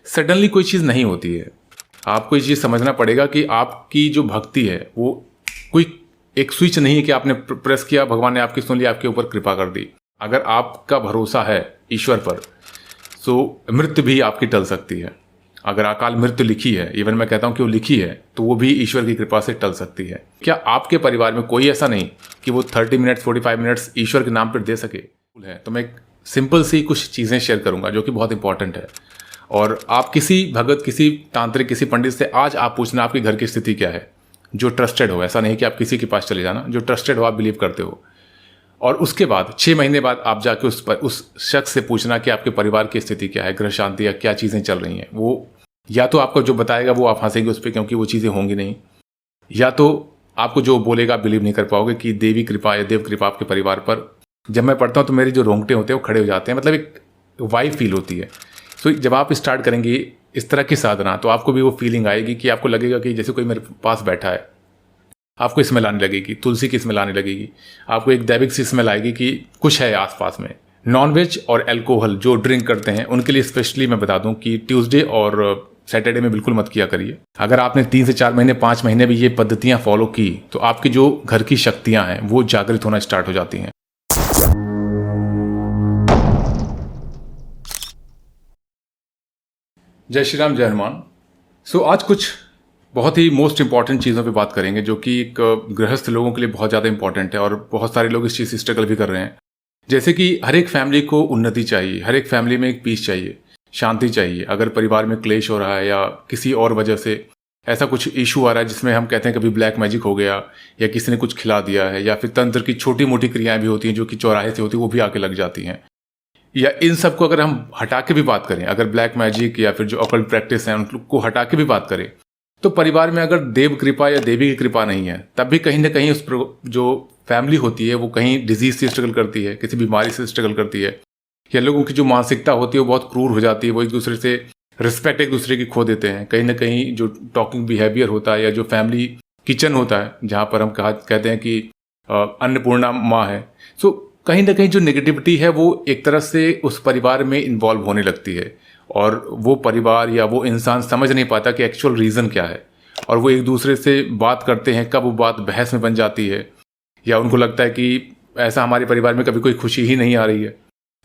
Suddenly कोई चीज़ नहीं होती है। आपको ये चीज़ समझना पड़ेगा कि आपकी जो भक्ति है वो कोई एक स्विच नहीं है कि आपने प्रेस किया, भगवान ने आपकी सुन ली, आपके ऊपर कृपा कर दी। अगर आपका भरोसा है ईश्वर पर तो मृत्यु भी आपकी टल सकती है। अगर अकाल मृत्यु लिखी है, इवन मैं कहता हूँ कि वो लिखी है, तो वो भी ईश्वर की कृपा से टल सकती है। क्या आपके परिवार में कोई ऐसा नहीं कि वो 30 मिनट्स 45 मिनट्स ईश्वर के नाम पर दे सके? है तो मैं एक सिंपल सी कुछ चीज़ें शेयर करूँगा जो कि बहुत इंपॉर्टेंट है। और आप किसी भगत, किसी तांत्रिक, किसी पंडित से आज आप पूछना आपके घर की स्थिति क्या है, जो ट्रस्टेड हो। ऐसा नहीं कि आप किसी के पास चले जाना, जो ट्रस्टेड हो, आप बिलीव करते हो। और उसके बाद 6 महीने बाद आप जाके उस शख्स से पूछना कि आपके परिवार की स्थिति क्या है, गृह शांति या क्या चीज़ें चल रही हैं। वो या तो आपको जो बताएगा वो आप हंसेंगे उस पर, क्योंकि वो चीज़ें होंगी नहीं, या तो आपको जो बोलेगा आप बिलीव नहीं कर पाओगे कि देवी कृपा या देव कृपा आपके परिवार पर। जब मैं पढ़ता हूँ तो मेरे जो रोंगटे होते हैं वो खड़े हो जाते हैं, मतलब एक वाइब फील होती है। सो जब आप स्टार्ट करेंगे इस तरह की साधना तो आपको भी वो फीलिंग आएगी कि आपको लगेगा कि जैसे कोई मेरे पास बैठा है। आपको स्मेल आने लगेगी, तुलसी की स्मेल आने लगेगी, आपको एक दैविक सी स्मेल आएगी कि कुछ है आसपास में। नॉनवेज और अल्कोहल जो ड्रिंक करते हैं उनके लिए स्पेशली मैं बता दूं कि ट्यूसडे और सैटरडे में बिल्कुल मत किया करिए। अगर आपने 3 से 4 महीने 5 महीने भी ये पद्धतियां फॉलो की तो आपकी जो घर की शक्तियां हैं वो जागृत होना स्टार्ट हो जाती हैं। जय श्री राम, जय हनुमान। आज कुछ बहुत ही मोस्ट इंपॉर्टेंट चीज़ों पे बात करेंगे जो कि एक गृहस्थ लोगों के लिए बहुत ज़्यादा इंपॉर्टेंट है और बहुत सारे लोग इस चीज़ से स्ट्रगल भी कर रहे हैं। जैसे कि हर एक फैमिली को उन्नति चाहिए, हर एक फैमिली में एक पीस चाहिए, शांति चाहिए। अगर परिवार में क्लेश हो रहा है या किसी और वजह से ऐसा कुछ इशू आ रहा है जिसमें हम कहते हैं कभी ब्लैक मैजिक हो गया या किसी ने कुछ खिला दिया है, या फिर तंत्र की छोटी मोटी क्रियाएं भी होती हैं जो कि चौराहे से होती है, वो भी आके लग जाती हैं। या इन सब को अगर हम हटा के भी बात करें, अगर ब्लैक मैजिक या फिर जो ऑकल्ट प्रैक्टिस है उनको हटा के भी बात करें, तो परिवार में अगर देव कृपा या देवी की कृपा नहीं है तब भी कहीं ना कहीं उस जो फैमिली होती है वो कहीं डिजीज से स्ट्रगल करती है, किसी बीमारी से स्ट्रगल करती है, या लोगों की जो मानसिकता होती है वो बहुत क्रूर हो जाती है। वो एक दूसरे से रिस्पेक्ट एक दूसरे की खो देते हैं। कहीं ना कहीं जो टॉकिंग बिहेवियर होता है या जो फैमिली किचन होता है जहाँ पर हम कहते हैं कि अन्नपूर्णा माँ है, सो कहीं ना कहीं जो नेगेटिविटी है वो एक तरह से उस परिवार में इन्वॉल्व होने लगती है और वो परिवार या वो इंसान समझ नहीं पाता कि एक्चुअल रीज़न क्या है। और वो एक दूसरे से बात करते हैं, कब वो बात बहस में बन जाती है या उनको लगता है कि ऐसा हमारे परिवार में कभी कोई खुशी ही नहीं आ रही है।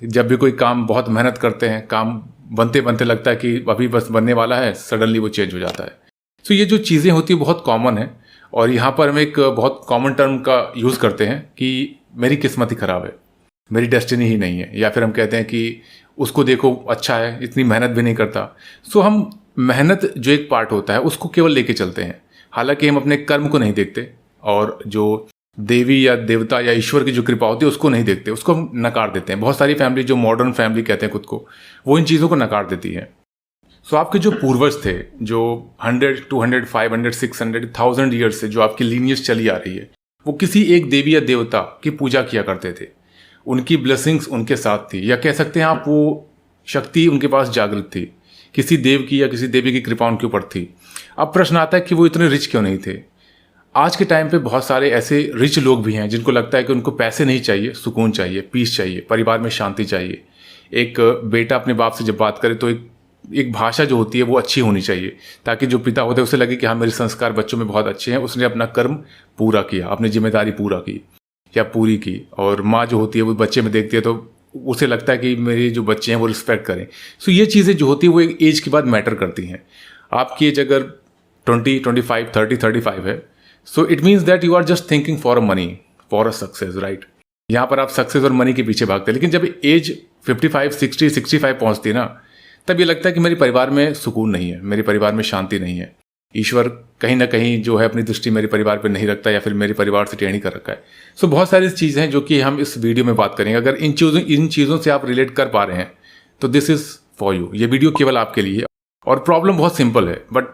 जब भी कोई काम बहुत मेहनत करते हैं, काम बनते बनते लगता है कि अभी बस बनने वाला है, सडनली वो चेंज हो जाता है। ये जो चीज़ें होती है बहुत कॉमन है और यहाँ पर हम एक बहुत कॉमन टर्म का यूज़ करते हैं कि मेरी किस्मत ही ख़राब है, मेरी डेस्टिनी ही नहीं है, या फिर हम कहते हैं कि उसको देखो अच्छा है, इतनी मेहनत भी नहीं करता। हम मेहनत जो एक पार्ट होता है उसको केवल लेके चलते हैं, हालांकि हम अपने कर्म को नहीं देखते और जो देवी या देवता या ईश्वर की जो कृपा होती है उसको नहीं देखते, उसको हम नकार देते हैं। बहुत सारी फैमिली जो मॉडर्न फैमिली कहते हैं खुद को, वो इन चीज़ों को नकार देती है। आपके जो पूर्वज थे, जो 100, 200, 500, 600, 1000 ईयर्स से जो आपकी लीनियज चली आ रही है, वो किसी एक देवी या देवता की पूजा किया करते थे। उनकी ब्लेसिंग्स उनके साथ थी, या कह सकते हैं आप वो शक्ति उनके पास जागृत थी, किसी देव की या किसी देवी की कृपा उनके ऊपर थी। अब प्रश्न आता है कि वो इतने रिच क्यों नहीं थे। आज के टाइम पे बहुत सारे ऐसे रिच लोग भी हैं जिनको लगता है कि उनको पैसे नहीं चाहिए, सुकून चाहिए, पीस चाहिए, परिवार में शांति चाहिए। एक बेटा अपने बाप से जब बात करे तो एक भाषा जो होती है वो अच्छी होनी चाहिए, ताकि जो पिता होते हैं उसे लगे कि हाँ मेरे संस्कार बच्चों में बहुत अच्छे हैं, उसने अपना कर्म पूरा किया, अपनी जिम्मेदारी पूरा की या पूरी की। और माँ जो होती है वो बच्चे में देखती है तो उसे लगता है कि मेरे जो बच्चे हैं वो रिस्पेक्ट करें। ये चीज़ें जो होती है वो एक एज के बाद मैटर करती हैं। आपकी एज अगर 20, 25, 30, 35 है, it means that you are just thinking for a money, for a success, right. यहाँ पर आप सक्सेस और मनी के पीछे भागते हैं। लेकिन जब एज 55, 60, 65 पहुँचती है ना, तब ये लगता है कि मेरे परिवार में सुकून नहीं है, मेरे परिवार में शांति नहीं है, ईश्वर कहीं ना कहीं जो है अपनी दृष्टि मेरे परिवार पर नहीं रखता या फिर मेरे परिवार से टेढ़ी कर रखा है। बहुत सारी चीज़ें हैं जो कि हम इस वीडियो में बात करेंगे। अगर इन चीज़ों से आप रिलेट कर पा रहे हैं तो दिस इज़ फॉर यू, ये वीडियो केवल आपके लिए है। और प्रॉब्लम बहुत सिंपल है बट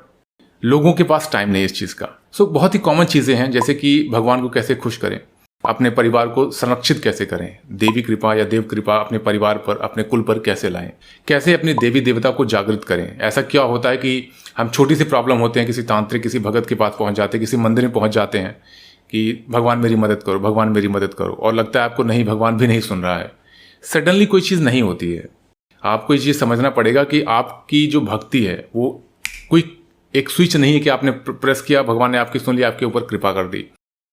लोगों के पास टाइम नहीं है इस चीज़ का। बहुत ही कॉमन चीज़ें हैं, जैसे कि भगवान को कैसे खुश करें, अपने परिवार को संरक्षित कैसे करें, देवी कृपा या देव कृपा अपने परिवार पर, अपने कुल पर कैसे लाएं, कैसे अपने देवी देवता को जागृत करें। ऐसा क्या होता है कि हम छोटी सी प्रॉब्लम होते हैं, किसी तांत्रिक, किसी भगत के पास पहुंच जाते हैं, किसी मंदिर में पहुंच जाते हैं कि भगवान मेरी मदद करो, भगवान मेरी मदद करो, और लगता है आपको नहीं, भगवान भी नहीं सुन रहा है। सडनली कोई चीज़ नहीं होती है। आपको ये चीज़ समझना पड़ेगा कि आपकी जो भक्ति है वो कोई एक स्विच नहीं है कि आपने प्रेस किया, भगवान ने आपकी सुन लिया, आपके ऊपर कृपा कर दी।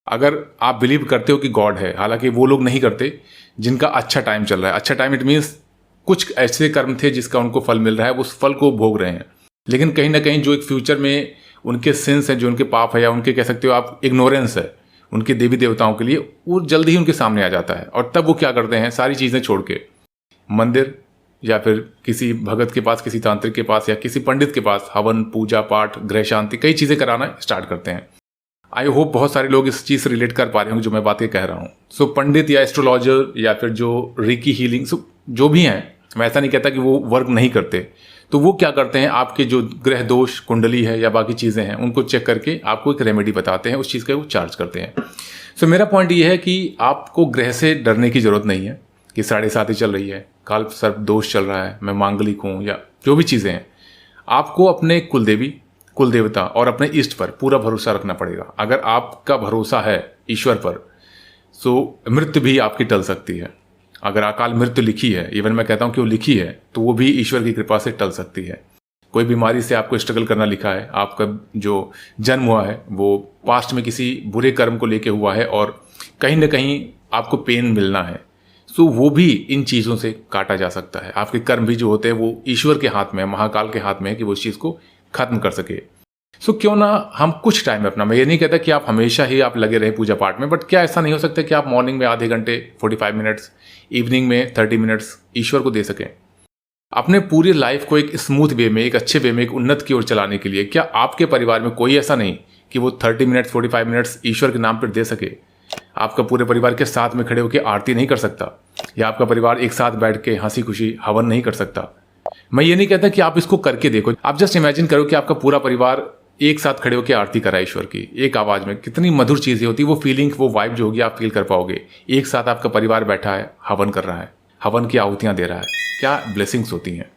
अगर आप बिलीव करते हो कि गॉड है, हालांकि वो लोग नहीं करते जिनका अच्छा टाइम चल रहा है। अच्छा टाइम इट मीन्स कुछ ऐसे कर्म थे जिसका उनको फल मिल रहा है, उस फल को भोग रहे हैं। लेकिन कहीं ना कहीं जो एक फ्यूचर में उनके सिंस है, जो उनके पाप है, या उनके कह सकते हो आप इग्नोरेंस है उनके देवी देवताओं के लिए, वो जल्दी ही उनके सामने आ जाता है। और तब वो क्या करते हैं, सारी चीज़ें छोड़ के मंदिर या फिर किसी भगत के पास, किसी तांत्रिक के पास या किसी पंडित के पास हवन, पूजा पाठ, ग्रह शांति, कई चीज़ें कराना स्टार्ट करते हैं। आई होप बहुत सारे लोग इस चीज़ से रिलेट कर पा रहे होंगे जो मैं बातें कह रहा हूँ। सो पंडित या एस्ट्रोलॉजर या फिर जो रीकी हीलिंग, जो भी हैं, मैं ऐसा नहीं कहता कि वो वर्क नहीं करते। तो वो क्या करते हैं, आपके जो ग्रह दोष, कुंडली है या बाकी चीज़ें हैं, उनको चेक करके आपको एक रेमेडी बताते हैं, उस चीज़ का वो चार्ज करते हैं। सो मेरा पॉइंट ये है कि आपको ग्रह से डरने की ज़रूरत नहीं है कि 7.5 चल रही है, काल सर्प दोष चल रहा है, मैं मांगलिक हूँ, या जो भी चीज़ें हैं। आपको अपने कुलदेवी, कुल देवता और अपने इष्ट पर पूरा भरोसा रखना पड़ेगा। अगर आपका भरोसा है ईश्वर पर, सो मृत्यु भी आपकी टल सकती है। अगर अकाल मृत्यु लिखी है, इवन मैं कहता हूँ कि वो लिखी है, तो वो भी ईश्वर की कृपा से टल सकती है। कोई बीमारी से आपको स्ट्रगल करना लिखा है, आपका जो जन्म हुआ है वो पास्ट में किसी बुरे कर्म को लेके हुआ है और कहीं ना कहीं आपको पेन मिलना है, सो वो भी इन चीज़ों से काटा जा सकता है। आपके कर्म भी जो होते हैं वो ईश्वर के हाथ में है, महाकाल के हाथ में है कि वो इस चीज़ को खत्म कर सके। सो क्यों ना हम कुछ टाइम अपना, मैं ये नहीं कहता कि आप हमेशा ही आप लगे रहे पूजा पाठ में, बट क्या ऐसा नहीं हो सकता कि आप मॉर्निंग में आधे घंटे 45 मिनट्स, इवनिंग में 30 मिनट्स ईश्वर को दे सकें। अपने पूरी लाइफ को एक स्मूथ वे में, एक अच्छे वे में, एक उन्नत की ओर चलाने के लिए क्या आपके परिवार में कोई ऐसा नहीं कि वो 30 मिनट्स 45 मिनट्स ईश्वर के नाम पर दे सके? आपका पूरे परिवार के साथ में खड़े होकर आरती नहीं कर सकता, या आपका परिवार एक साथ बैठ के हंसी खुशी हवन नहीं कर सकता? मैं ये नहीं कहता कि आप इसको करके देखो, आप जस्ट इमेजिन करो कि आपका पूरा परिवार एक साथ खड़े होकर आरती करा ईश्वर की एक आवाज में। कितनी मधुर चीजें होती है वो फीलिंग, वो वाइब जो होगी आप फील कर पाओगे। एक साथ आपका परिवार बैठा है, हवन कर रहा है, हवन की आहुतियां दे रहा है, क्या ब्लेसिंग्स होती हैं।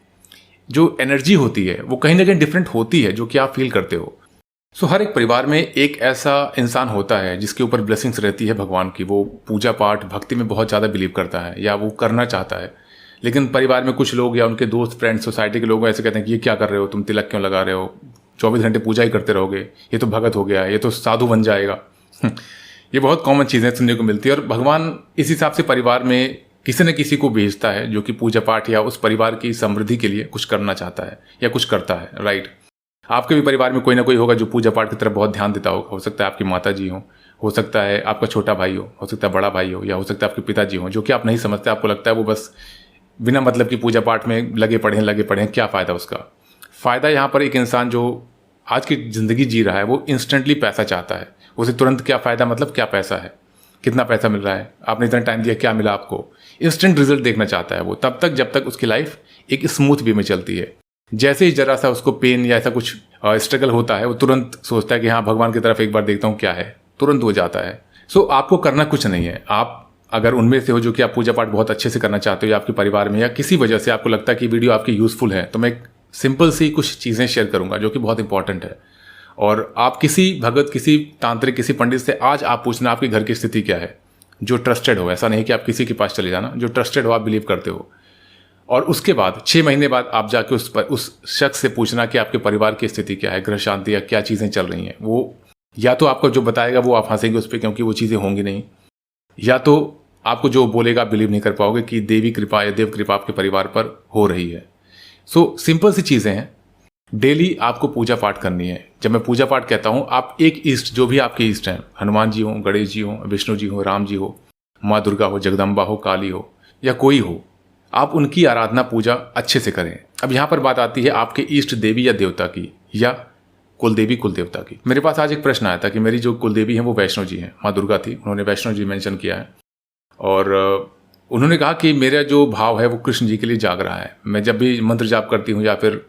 जो एनर्जी होती है वो कहीं ना कहीं डिफरेंट होती है, जो कि आप फील करते हो। सो हर एक परिवार में एक ऐसा इंसान होता है जिसके ऊपर ब्लेसिंग्स रहती है भगवान की। वो पूजा पाठ भक्ति में बहुत ज़्यादा बिलीव करता है या वो करना चाहता है, लेकिन परिवार में कुछ लोग या उनके दोस्त, फ्रेंड्स, सोसाइटी के लोग ऐसे कहते हैं कि ये क्या कर रहे हो, तुम तिलक क्यों लगा रहे हो, 24 घंटे पूजा ही करते रहोगे, ये तो भगत हो गया, ये तो साधु बन जाएगा। ये बहुत कॉमन चीज़ें सुनने को मिलती है। और भगवान इस हिसाब से परिवार में किसी न किसी को भेजता है जो कि पूजा पाठ या उस परिवार की समृद्धि के लिए कुछ करना चाहता है या कुछ करता है, राइट। आपके भी परिवार में कोई ना कोई होगा जो पूजा पाठ की तरफ बहुत ध्यान देता हो सकता है आपकी माता जी हो सकता है आपका छोटा भाई हो सकता है बड़ा भाई हो, या हो सकता है आपके पिताजी हो, जो कि आप नहीं समझते। आपको लगता है वो बस बिना मतलब की पूजा पाठ में लगे पड़े हैं, क्या फ़ायदा उसका। फ़ायदा यहाँ पर एक इंसान जो आज की ज़िंदगी जी रहा है वो इंस्टेंटली पैसा चाहता है, उसे तुरंत क्या फ़ायदा, मतलब क्या पैसा है, कितना पैसा मिल रहा है, आपने इतना टाइम दिया, क्या मिला आपको, इंस्टेंट रिजल्ट देखना चाहता है वो तब तक जब तक उसकी लाइफ एक स्मूथ वे में चलती है। जैसे ही जरा सा उसको पेन या ऐसा कुछ स्ट्रगल होता है वो तुरंत सोचता है कि हाँ भगवान की तरफ एक बार देखता हूँ क्या है, तुरंत हो जाता है। सो आपको करना कुछ नहीं है। आप अगर उनमें से हो जो कि आप पूजा पाठ बहुत अच्छे से करना चाहते हो या आपके परिवार में या किसी वजह से आपको लगता है कि वीडियो आपकी यूज़फुल है, तो मैं सिंपल सी कुछ चीज़ें शेयर करूँगा जो कि बहुत इंपॉर्टेंट है। और आप किसी भगत, किसी तांत्रिक, किसी पंडित से आज आप पूछना आपके घर की स्थिति क्या है, जो ट्रस्टेड हो। ऐसा नहीं कि आप किसी के पास चले जाना, जो ट्रस्टेड हो, आप बिलीव करते हो। और उसके बाद 6 महीने बाद आप जाके उस शख्स से पूछना कि आपके परिवार की स्थिति क्या है, ग्रह शांति या क्या चीज़ें चल रही हैं। वो या तो आपको जो बताएगा वो आप हंसेंगे उस पर क्योंकि वो चीज़ें होंगी नहीं, या तो आपको जो बोलेगा बिलीव नहीं कर पाओगे कि देवी कृपा या देव कृपा आपके परिवार पर हो रही है। सो सिंपल सी चीज़ें हैं। डेली आपको पूजा पाठ करनी है। जब मैं पूजा पाठ कहता हूँ, आप एक इष्ट, जो भी आपके इष्ट हैं, हनुमान जी हो, गणेश जी हो, विष्णु जी हो, राम जी हो, माँ दुर्गा हो, जगदम्बा हो, काली हो, या कोई हो, आप उनकी आराधना पूजा अच्छे से करें। अब यहाँ पर बात आती है आपके इष्ट देवी या देवता की या कुलदेवी कुल देवता की। मेरे पास आज एक प्रश्न आया था कि मेरी जो कुलदेवी हैं वो वैष्णो जी हैं, माँ दुर्गा थी, उन्होंने वैष्णो जी मेंशन किया है। और उन्होंने कहा कि मेरा जो भाव है वो कृष्ण जी के लिए जाग रहा है। मैं जब भी मंत्र जाप करती हूँ या फिर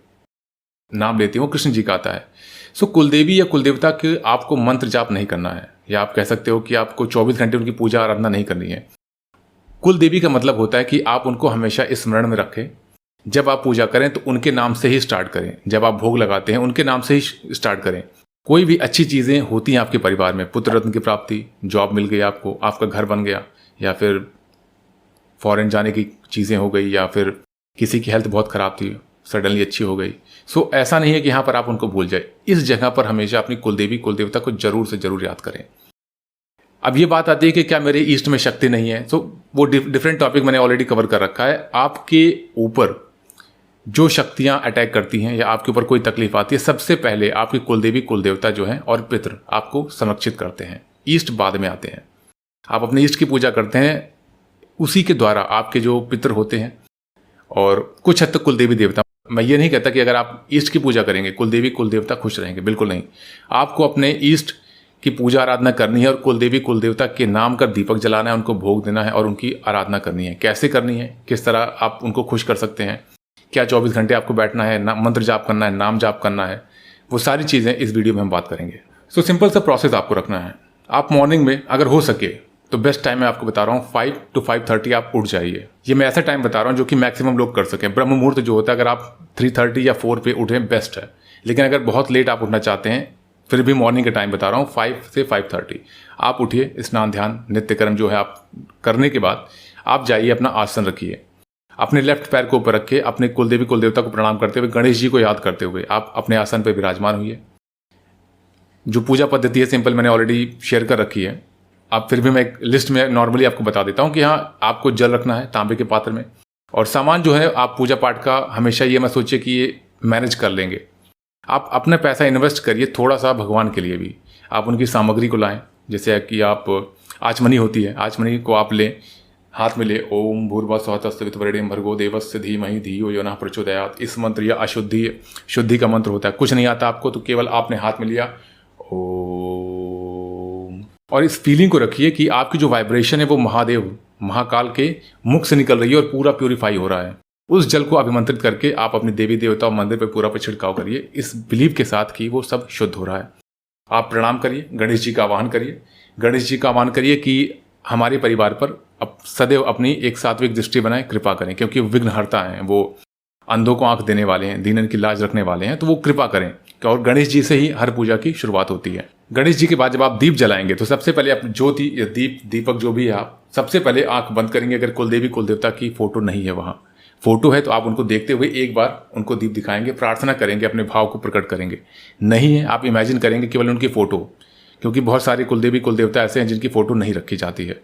नाम लेती हूँ, कृष्ण जी का आता है। सो कुलदेवी या कुलदेवता के आपको मंत्र जाप नहीं करना है, या आप कह सकते हो कि आपको 24 घंटे उनकी पूजा आराधना नहीं करनी है। कुलदेवी का मतलब होता है कि आप उनको हमेशा स्मरण में रखें। जब आप पूजा करें तो उनके नाम से ही स्टार्ट करें, जब आप भोग लगाते हैं उनके नाम से ही स्टार्ट करें। कोई भी अच्छी चीज़ें होती हैं आपके परिवार में, पुत्र रत्न की प्राप्ति, जॉब मिल गई आपको, आपका घर बन गया, या फिर फॉरेन जाने की चीज़ें हो गई, या फिर किसी की हेल्थ बहुत ख़राब थी, सडनली अच्छी हो गई। सो ऐसा नहीं है कि यहाँ पर आप उनको भूल जाए। इस जगह पर हमेशा अपनी कुलदेवी कुलदेवता को जरूर से जरूर याद करें। अब ये बात आती है कि क्या मेरे ईस्ट में शक्ति नहीं है, तो वो डिफरेंट टॉपिक मैंने ऑलरेडी कवर कर रखा है। आपके ऊपर जो शक्तियां अटैक करती हैं या आपके ऊपर कोई तकलीफ आती है, सबसे पहले आपकी कुलदेवी कुलदेवता जो है और पितृ आपको संरक्षित करते हैं। ईस्ट बाद में आते हैं। आप अपने ईस्ट की पूजा करते हैं, उसी के द्वारा आपके जो पितृ होते हैं और कुछ हद तक कुलदेवी देवता। मैं ये नहीं कहता कि अगर आप ईस्ट की पूजा करेंगे कुलदेवी कुलदेवता खुश रहेंगे, बिल्कुल नहीं। आपको अपने ईस्ट की पूजा आराधना करनी है और कुलदेवी कुलदेवता के नाम का दीपक जलाना है, उनको भोग देना है और उनकी आराधना करनी है। कैसे करनी है, किस तरह आप उनको खुश कर सकते हैं, क्या 24 घंटे आपको बैठना है, मंत्र जाप करना है, नाम जाप करना है, वो सारी चीज़ें इस वीडियो में हम बात करेंगे। सो सिंपल सा प्रोसेस आपको रखना है। आप मॉर्निंग में अगर हो सके तो बेस्ट टाइम मैं आपको बता रहा हूँ 5 to 5:30 आप उठ जाइए। ये मैं ऐसा टाइम बता रहा हूँ जो कि मैक्सिमम लोग कर सकें। ब्रह्म मुहूर्त जो होता है अगर आप 3:30 या 4 पे उठें बेस्ट है, लेकिन अगर बहुत लेट आप उठना चाहते हैं, फिर भी मॉर्निंग का टाइम बता रहा हूँ 5 से 5:30 आप उठिए। स्नान ध्यान नित्य कर्म जो है आप करने के बाद आप जाइए, अपना आसन रखिए, अपने लेफ्ट पैर को ऊपर रखिए, अपने कुलदेवी कुलदेवता को प्रणाम करते हुए, गणेश जी को याद करते हुए आप अपने आसन पर विराजमान हुई। जो पूजा पद्धति है सिंपल मैंने ऑलरेडी शेयर कर रखी है। अब फिर भी मैं एक लिस्ट में नॉर्मली आपको बता देता हूँ कि हाँ, आपको जल रखना है तांबे के पात्र में, और सामान जो है आप पूजा पाठ का हमेशा ये मत सोचिए कि ये मैनेज कर लेंगे। आप अपना पैसा इन्वेस्ट करिए थोड़ा सा भगवान के लिए भी। आप उनकी सामग्री को लाएं, जैसे कि आप आचमनी होती है, आचमनी को आप लें, हाथ में ले, ओम भूर्भुवः स्वः तत्सवितुर्वरेण्यं भर्गो देवस्य धीमहि धियो यो नः प्रचोदयात्। इस मंत्र या शुद्धि का मंत्र होता है। कुछ नहीं आता आपको तो केवल आपने हाथ में लिया ओम, और इस फीलिंग को रखिए कि आपकी जो वाइब्रेशन है वो महादेव महाकाल के मुख से निकल रही है और पूरा प्यूरिफाई हो रहा है। उस जल को अभिमंत्रित करके आप अपनी देवी देवता और मंदिर पर पूरा पे छिड़काव करिए, इस बिलीव के साथ कि वो सब शुद्ध हो रहा है। आप प्रणाम करिए, गणेश जी का आवाहन करिए। गणेश जी का आवाहन करिए कि हमारे परिवार पर अब सदैव अपनी एक सात्विक दृष्टि बनाएं, कृपा करें, क्योंकि विघ्नहर्ता हैं, वो अंधों को आंख देने वाले हैं, दीनन की लाज रखने वाले हैं, तो वो कृपा करें। और गणेश जी से ही हर पूजा की शुरुआत होती है। गणेश जी के बाद जब आप दीप जलाएंगे तो सबसे पहले आप ज्योति या दीपक जो भी है, आप सबसे पहले आंख बंद करेंगे। अगर कुलदेवी कुलदेवता की फोटो नहीं है, वहाँ फोटो है तो आप उनको देखते हुए एक बार उनको दीप दिखाएंगे, प्रार्थना करेंगे, अपने भाव को प्रकट करेंगे। नहीं है, आप इमेजिन करेंगे केवल उनकी फोटो, क्योंकि बहुत सारे कुलदेवी कुलदेवता ऐसे हैं जिनकी फोटो नहीं रखी जाती है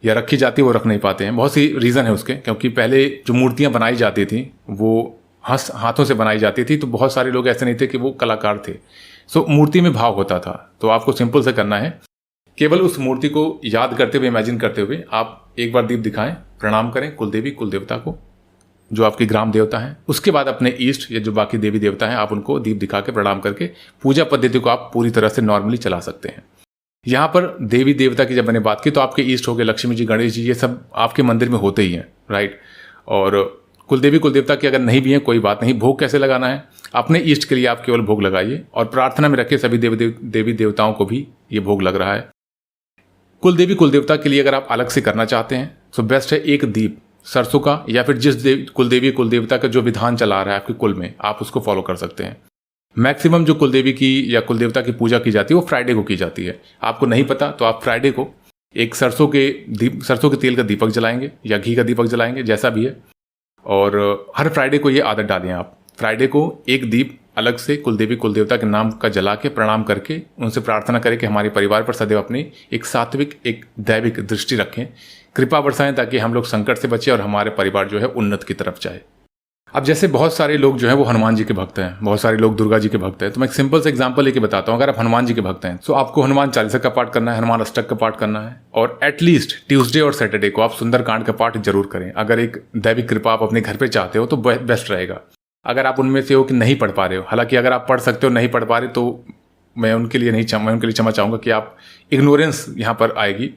या रखी जाती है वो रख नहीं पाते हैं। बहुत सी रीज़न है उसके, क्योंकि पहले जो मूर्तियाँ बनाई जाती थी वो हाथों से बनाई जाती थी, तो बहुत सारे लोग ऐसे नहीं थे कि वो कलाकार थे। सो मूर्ति में भाव होता था। तो आपको सिंपल से करना है, केवल उस मूर्ति को याद करते हुए, इमेजिन करते हुए आप एक बार दीप दिखाएं, प्रणाम करें कुलदेवी कुलदेवता को जो आपके ग्राम देवता हैं। उसके बाद अपने ईष्ट या जो बाकी देवी देवता हैं आप उनको दीप दिखा के प्रणाम करके पूजा पद्धति को आप पूरी तरह से नॉर्मली चला सकते हैं। यहाँ पर देवी देवता की जब मैंने बात की तो आपके ईष्ट हो गए, लक्ष्मी जी, गणेश जी, ये सब आपके मंदिर में होते ही हैं, राइट। और कुलदेवी कुलदेवता की अगर नहीं भी है कोई बात नहीं। भोग कैसे लगाना है, अपने ईष्ट के लिए आप केवल भोग लगाइए और प्रार्थना में रखिए सभी देवी देवताओं को भी ये भोग लग रहा है। कुलदेवी कुलदेवता के लिए अगर आप अलग से करना चाहते हैं तो बेस्ट है एक दीप सरसों का, या फिर जिस कुलदेवी कुलदेवता का जो विधान चला रहा है आपके कुल में, आप उसको फॉलो कर सकते हैं। मैक्सिमम जो कुलदेवी की या कुलदेवता की पूजा की जाती है वो फ्राइडे को की जाती है। आपको नहीं पता तो आप फ्राइडे को एक सरसों के तेल का दीपक जलाएंगे या घी का दीपक जलाएंगे, जैसा भी है। और हर फ्राइडे को ये आदत डालें आप, फ्राइडे को एक दीप अलग से कुलदेवी कुलदेवता के नाम का जला के प्रणाम करके उनसे प्रार्थना करें कि हमारे परिवार पर सदैव अपनी एक सात्विक एक दैविक दृष्टि रखें, कृपा बरसाएं, ताकि हम लोग संकट से बचें और हमारे परिवार जो है उन्नत की तरफ जाए। अब जैसे बहुत सारे लोग जो है वो हनुमान जी के भक्त हैं, बहुत सारे लोग दुर्गा जी के भक्त हैं, तो मैं एक सिंपल से एग्जांपल लेके बताता हूँ। अगर आप हनुमान जी के भक्त हैं तो आपको हनुमान चालीसा का पाठ करना है, हनुमान अष्टक का पाठ करना है, और एटलीस्ट ट्यूसडे और सैटरडे को आप सुंदरकांड का पाठ जरूर करें। अगर एक दैविक कृपा आप अपने घर पे चाहते हो तो बेस्ट रहेगा। अगर आप उनमें से हो कि नहीं पढ़ पा रहे हो, हालांकि अगर आप पढ़ सकते हो नहीं पढ़ पा रहे तो मैं उनके लिए क्षमा चाहूँगा कि आप इग्नोरेंस यहाँ पर आएगी।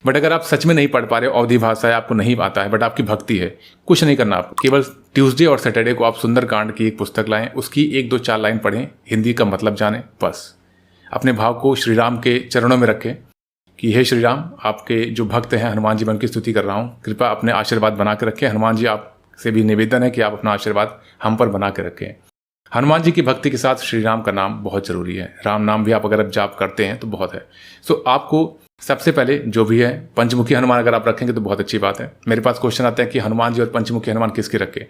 बट अगर आप सच में नहीं पढ़ पा रहे हो, अवधि भाषा है, आपको नहीं आता है, बट आपकी भक्ति है, कुछ नहीं करना। आप केवल ट्यूसडे और सैटरडे को आप सुंदरकांड की एक पुस्तक लाएं, उसकी 1-2-4 लाइन पढ़ें, हिंदी का मतलब जानें, बस अपने भाव को श्री राम के चरणों में रखें कि हे श्री राम, आपके जो भक्त हैं हनुमान जी, मैं उनकी स्तुति कर रहा हूँ, कृपया अपने आशीर्वाद बना के रखें। हनुमान जी, आपसे भी निवेदन है कि आप अपना आशीर्वाद हम पर बना के रखें। हनुमान जी की भक्ति के साथ श्री राम का नाम बहुत जरूरी है। राम नाम भी आप अगर जाप करते हैं तो बहुत है। सो आपको सबसे पहले जो भी है पंचमुखी हनुमान अगर आप रखेंगे तो बहुत अच्छी बात है। मेरे पास क्वेश्चन आता है कि हनुमान जी और पंचमुखी हनुमान किसके रखें।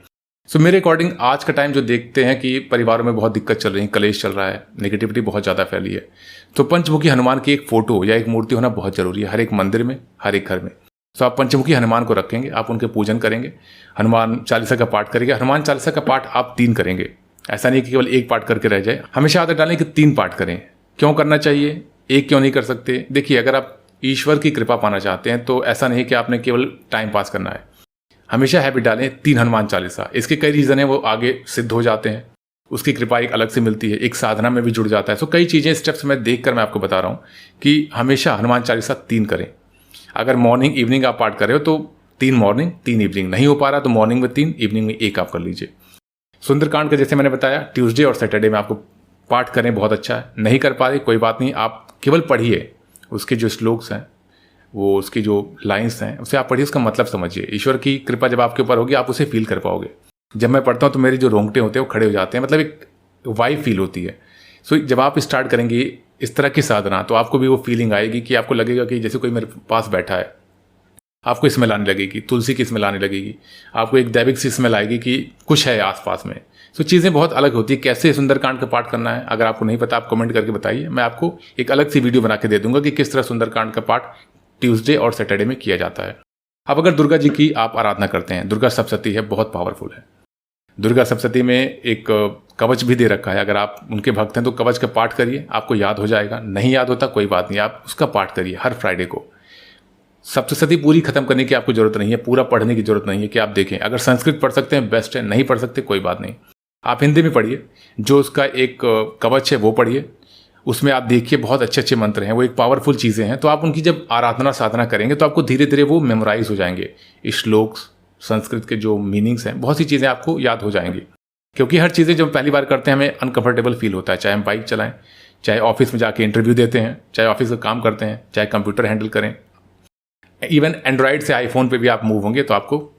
सो मेरे अकॉर्डिंग आज का टाइम जो देखते हैं कि परिवारों में बहुत दिक्कत चल रही है, कलेश चल रहा है, नेगेटिविटी बहुत ज़्यादा फैली है, तो पंचमुखी हनुमान की एक फ़ोटो या एक मूर्ति होना बहुत ज़रूरी है हर एक मंदिर में, हर एक घर में। तो आप पंचमुखी हनुमान को रखेंगे, आप उनके पूजन करेंगे, हनुमान चालीसा का पाठ करेंगे। हनुमान चालीसा का पाठ आप 3 करेंगे, ऐसा नहीं कि केवल 1 पाठ करके रह जाए। हमेशा आदत डालें कि 3 पाठ करें। क्यों करना चाहिए, 1 क्यों नहीं कर सकते? देखिए, अगर आप ईश्वर की कृपा पाना चाहते हैं तो ऐसा नहीं कि आपने केवल टाइम पास करना है। हमेशा हैबिट डालें 3 हनुमान चालीसा। इसके कई रीज़न हैं, वो आगे सिद्ध हो जाते हैं, उसकी कृपा एक अलग से मिलती है, एक साधना में भी जुड़ जाता है। सो कई चीज़ें, स्टेप्स मैं देखकर मैं आपको बता रहा हूँ कि हमेशा हनुमान चालीसा 3 करें। अगर मॉर्निंग इवनिंग आप पाठ कर रहे हो तो 3 मॉर्निंग 3 इवनिंग, नहीं हो पा रहा तो मॉर्निंग में 3, इवनिंग में 1 आप कर लीजिए। सुंदरकांड का जैसे मैंने बताया ट्यूसडे और सैटरडे में आपको पाठ करें, बहुत अच्छा है। नहीं कर पा रहे कोई बात नहीं, आप केवल पढ़िए, उसके जो श्लोक्स हैं, वो उसकी जो लाइंस हैं उसे आप पढ़िए, उसका मतलब समझिए। ईश्वर की कृपा जब आपके ऊपर होगी आप उसे फील कर पाओगे। जब मैं पढ़ता हूँ तो मेरे जो रोंगटे होते हैं वो खड़े हो जाते हैं, मतलब एक वाइब फील होती है। सो जब आप स्टार्ट करेंगे इस तरह की साधना तो आपको भी वो फीलिंग आएगी कि आपको लगेगा कि जैसे कोई मेरे पास बैठा है। आपको स्मेल आने लगेगी, तुलसी की स्मेल आने लगेगी, आपको एक दैविक सी स्मेल आएगी कि कुछ है आसपास में। सो चीज़ें बहुत अलग होती है। कैसे सुंदरकांड का पाठ करना है, अगर आपको नहीं पता आप कमेंट करके बताइए, मैं आपको एक अलग सी वीडियो बना के दे दूंगा कि किस तरह सुंदरकांड का पाठ ट्यूसडे और सैटरडे में किया जाता है। अब अगर दुर्गा जी की आप आराधना करते हैं, दुर्गा सप्तशती है, बहुत पावरफुल है। दुर्गा सप्तशती में एक कवच भी दे रखा है, अगर आप उनके भक्त हैं तो कवच का पाठ करिए, आपको याद हो जाएगा। नहीं याद होता कोई बात नहीं, आप उसका पाठ करिए हर फ्राइडे को। सप्तशती पूरी खत्म करने की आपको जरूरत नहीं है, पूरा पढ़ने की जरूरत नहीं है कि आप देखें। अगर संस्कृत पढ़ सकते हैं बेस्ट है, नहीं पढ़ सकते कोई बात नहीं, आप हिंदी में पढ़िए। जो उसका एक कवच है वो पढ़िए, उसमें आप देखिए बहुत अच्छे अच्छे मंत्र हैं, वो एक पावरफुल चीज़ें हैं। तो आप उनकी जब आराधना साधना करेंगे तो आपको धीरे धीरे वो मेमोराइज हो जाएंगे। श्लोक्स, संस्कृत के जो मीनिंग्स हैं, बहुत सी चीज़ें आपको याद हो जाएंगी। क्योंकि हर चीज़ें जब पहली बार करते हैं हमें अनकंफर्टेबल फील होता है, चाहे हम बाइक चलाएं, चाहे ऑफिस में जाके इंटरव्यू देते हैं, चाहे ऑफिस का काम करते हैं, चाहे कंप्यूटर हैंडल करें, इवन एंड्रॉयड से आईफोन पे भी आप मूव होंगे तो आपको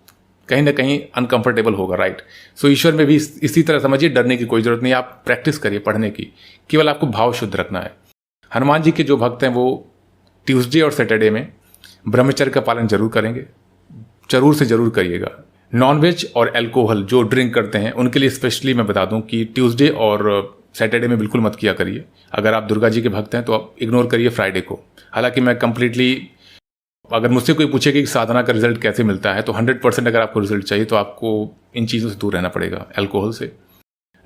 कहीं ना कहीं अनकंफर्टेबल होगा, राइट। सो ईश्वर में भी इसी तरह समझिए, डरने की कोई जरूरत नहीं, आप प्रैक्टिस करिए पढ़ने की, केवल आपको भाव शुद्ध रखना है। हनुमान जी के जो भक्त हैं वो ट्यूसडे और सैटरडे में ब्रह्मचर्य का पालन जरूर करेंगे, जरूर से जरूर करिएगा। नॉनवेज और अल्कोहल जो ड्रिंक करते हैं उनके लिए स्पेशली मैं बता दूं कि ट्यूसडे और सैटरडे में बिल्कुल मत किया करिए। अगर आप दुर्गा जी के भक्त हैं तो आप इग्नोर करिए फ्राइडे को। हालांकि मैं कंप्लीटली, अगर मुझसे कोई पूछेगा कि साधना का रिजल्ट कैसे मिलता है तो 100% अगर आपको रिजल्ट चाहिए तो आपको इन चीज़ों से दूर रहना पड़ेगा। अल्कोहल से,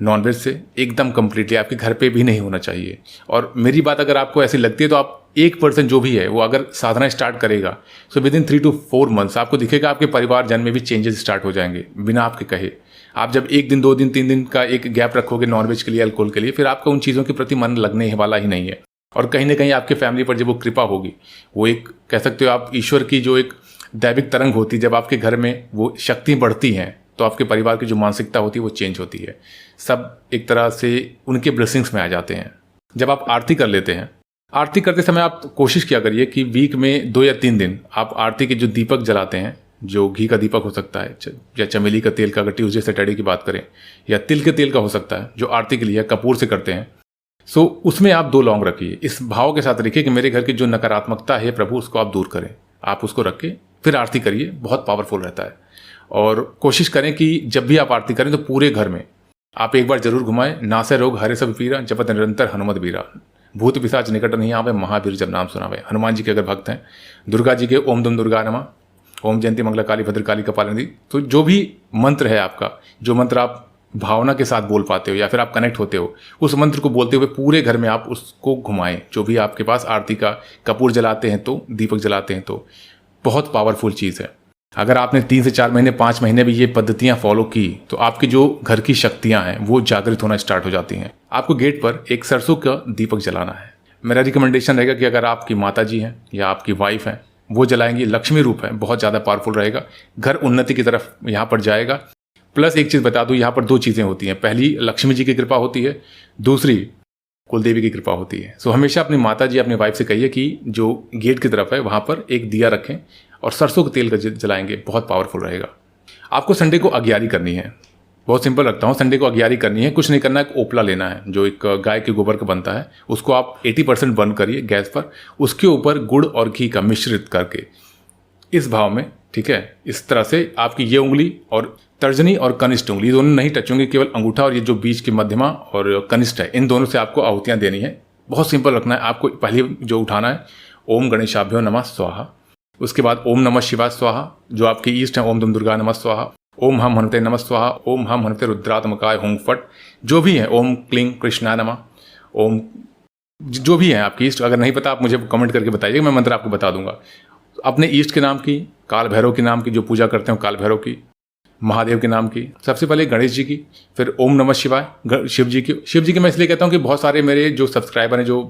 नॉनवेज से एकदम कंप्लीटली, आपके घर पे भी नहीं होना चाहिए। और मेरी बात अगर आपको ऐसी लगती है तो आप 1% जो भी है वो अगर साधना स्टार्ट करेगा सो विदिन 3 to 4 मंथ्स आपको दिखेगा आपके परिवार जन में भी चेंजेस स्टार्ट हो जाएंगे बिना आपके कहे। आप जब 1 दिन 2 दिन 3 दिन का एक गैप रखोगे नॉनवेज के लिए, अल्कोहल के लिए, फिर आपका उन चीज़ों के प्रति मन लगने वाला ही नहीं है। और कहीं ना कहीं आपके फैमिली पर जब वो कृपा होगी, वो एक कह सकते हो आप ईश्वर की जो एक दैविक तरंग होती है, जब आपके घर में वो शक्ति बढ़ती हैं तो आपके परिवार की जो मानसिकता होती है वो चेंज होती है। सब एक तरह से उनके ब्लेसिंग्स में आ जाते हैं। जब आप आरती कर लेते हैं, आरती करते समय आप कोशिश किया करिए कि वीक में 2 या 3 दिन आप आरती के जो दीपक जलाते हैं, जो घी का दीपक हो सकता है या चमेली का तेल का, अगर ट्यूसडे सैटरडे की बात करें, या तिल के तेल का हो सकता है जो आरती के लिए कपूर से करते हैं, सो उसमें आप 2 लौंग रखिए। इस भाव के साथ रखिए कि मेरे घर की जो नकारात्मकता है प्रभु उसको आप दूर करें। आप उसको रख के फिर आरती करिए, बहुत पावरफुल रहता है। और कोशिश करें कि जब भी आप आरती करें तो पूरे घर में आप एक बार जरूर घुमाएं। नासे रोग हरे सब पीरा, जपत निरंतर हनुमत बीरा, भूत पिशाच निकट नहीं आवे, महावीर जब नाम सुनावे। हनुमान जी के अगर भक्त हैं, दुर्गा जी के ओम दुम दुर्गा नमा, ओम जयंती मंगला काली भद्रकाली कपालिनी, तो जो भी मंत्र है आपका, जो मंत्र आप भावना के साथ बोल पाते हो या फिर आप कनेक्ट होते हो, उस मंत्र को बोलते हुए पूरे घर में आप उसको घुमाएं। जो भी आपके पास आरती का कपूर जलाते हैं तो, दीपक जलाते हैं तो, बहुत पावरफुल चीज़ है। अगर आपने 3 से 4 महीने 5 महीने भी ये पद्धतियां फॉलो की तो आपकी जो घर की शक्तियां हैं वो जागृत होना स्टार्ट हो जाती हैं। आपको गेट पर एक सरसों का दीपक जलाना है। मेरा रिकमेंडेशन रहेगा कि अगर आपकी माता जी हैं या आपकी वाइफ हैं वो जलाएंगी, लक्ष्मी रूप है, बहुत ज़्यादा पावरफुल रहेगा, घर उन्नति की तरफ यहाँ पर जाएगा। प्लस एक चीज़ बता दूँ, यहाँ पर 2 चीज़ें होती हैं। पहली, लक्ष्मी जी की कृपा होती है, दूसरी कुलदेवी की कृपा होती है। सो हमेशा अपनी माता जी, अपनी वाइफ से कहिए कि जो गेट की तरफ है वहाँ पर एक दिया रखें और सरसों के तेल का जलाएंगे, बहुत पावरफुल रहेगा। आपको संडे को अग्यारी करनी है, बहुत सिंपल रखता हूँ। संडे को अग्यारी करनी है, कुछ नहीं करना है, एक ओपला लेना है जो एक गाय के गोबर का बनता है, उसको आप 80% बर्न करिए गैस पर, उसके ऊपर गुड़ और घी का मिश्रित करके इस भाव में, ठीक है, इस तरह से आपकी ये उंगली और तर्जनी और कनिष्ठ उंगली दोनों नहीं टच होंगे, केवल अंगूठा और ये जो बीच की मध्यमा और कनिष्ठ है, इन दोनों से आपको आहुतियाँ देनी है। बहुत सिंपल रखना है। आपको पहले जो उठाना है ओम गणेशाभ्यो नमः स्वाहा, उसके बाद ओम नमः शिवाय स्वाहा, जो आपकी ईष्ट है ओम दुम दुर्गा नमः स्वाहा, ओम हम हनुते नमः स्वाहा, ओम हम हनुते रुद्रात्मकाय होंग फट, जो भी है ओम क्लीं कृष्णाय नमः, ओम जो भी है आपकी ईष्ट। अगर नहीं पता आप मुझे कमेंट करके बताइए, मैं मंत्र आपको बता दूंगा। अपने ईष्ट के नाम की, काल भैरव के नाम की, जो पूजा करते हो काल भैरव की, महादेव के नाम की, सबसे पहले गणेश जी की, फिर ओम नमः शिवाय शिव जी की। शिव जी की मैं इसलिए कहता हूँ कि बहुत सारे मेरे जो सब्सक्राइबर हैं जो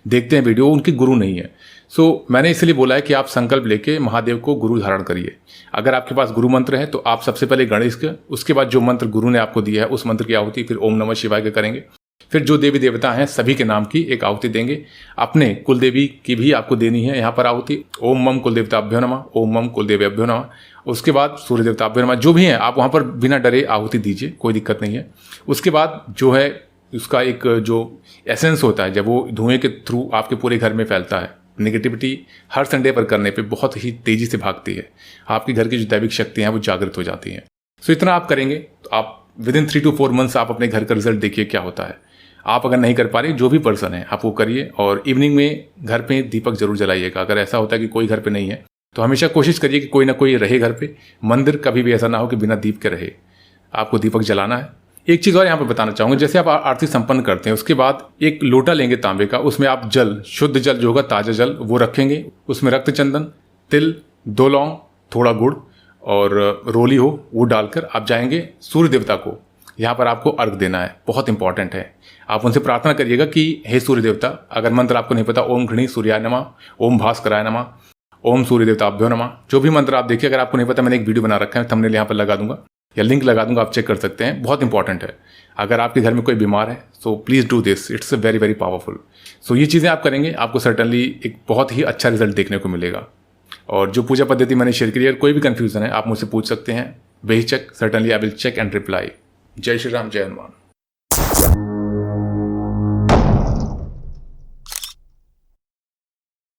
देखते हैं वीडियो, उनके गुरु नहीं है। सो मैंने इसलिए बोला है कि आप संकल्प लेके महादेव को गुरु धारण करिए। अगर आपके पास गुरु मंत्र है तो आप सबसे पहले गणेश का, उसके बाद जो मंत्र गुरु ने आपको दिया है उस मंत्र की आहुति फिर ओम नमः शिवाय के करेंगे। फिर जो देवी देवता हैं सभी के नाम की एक आहुति देंगे। अपने कुल देवी की भी आपको देनी है यहाँ पर आहुति, ओम मम कुल देवताभ्यो नमः, ओम मम कुल देव्याभ्यो नमः। उसके बाद सूर्य देवताभ्यो नमः। जो भी हैं आप वहाँ पर बिना डरे आहुति दीजिए, कोई दिक्कत नहीं है। उसके बाद जो है उसका एक जो एसेंस होता है, जब वो धुएं के थ्रू आपके पूरे घर में फैलता है, नेगेटिविटी हर संडे पर करने पे बहुत ही तेज़ी से भागती है, आपके घर की जो दैविक शक्तियाँ हैं वो जागृत हो जाती हैं। सो इतना आप करेंगे तो आप विदिन 3 to 4 मंथ्स आप अपने घर का रिजल्ट देखिए क्या होता है। आप अगर नहीं कर पा रहे, जो भी पर्सन है आप वो करिए, और इवनिंग में घर पे दीपक जरूर जलाइएगा। अगर ऐसा होता है कि कोई घर पे नहीं है तो हमेशा कोशिश करिए कि कोई ना कोई रहे घर पे। मंदिर कभी भी ऐसा ना हो कि बिना दीप के रहे, आपको दीपक जलाना है। एक चीज़ और यहाँ पे बताना चाहूँगा, जैसे आप आरती संपन्न करते हैं उसके बाद एक लोटा लेंगे तांबे का, उसमें आप जल, शुद्ध जल जो होगा ताज़ा जल वो रखेंगे, उसमें रक्त चंदन, तिल, 2 लौंग, थोड़ा गुड़ और रोली हो वो डालकर आप जाएंगे सूर्य देवता को, यहाँ पर आपको अर्घ देना है। बहुत इंपॉर्टेंट है। आप उनसे प्रार्थना करिएगा कि हे सूर्य देवता, अगर मंत्र आपको नहीं पता, ओम घृणी सूर्याय नमः, ओम भास्कराय नमः, ओम सूर्य देवताभ्यो नमः, जो भी मंत्र आप देखिए। अगर आपको नहीं पता, मैंने एक वीडियो बना रखा है, थंबनेल यहाँ पर लगा दूंगा या लिंक लगा दूंगा, आप चेक कर सकते हैं। बहुत इंपॉर्टेंट है। अगर आपके घर में कोई बीमार है so please do this, it's very very powerful. So ये चीज़ें आप करेंगे, आपको सर्टनली एक बहुत ही अच्छा रिजल्ट देखने को मिलेगा। और जो पूजा पद्धति मैंने शेयर की है, कोई भी कन्फ्यूजन है आप मुझसे पूछ सकते हैं बेहिचक। Certainly I will check and reply. जय श्री राम, जय हनुमान।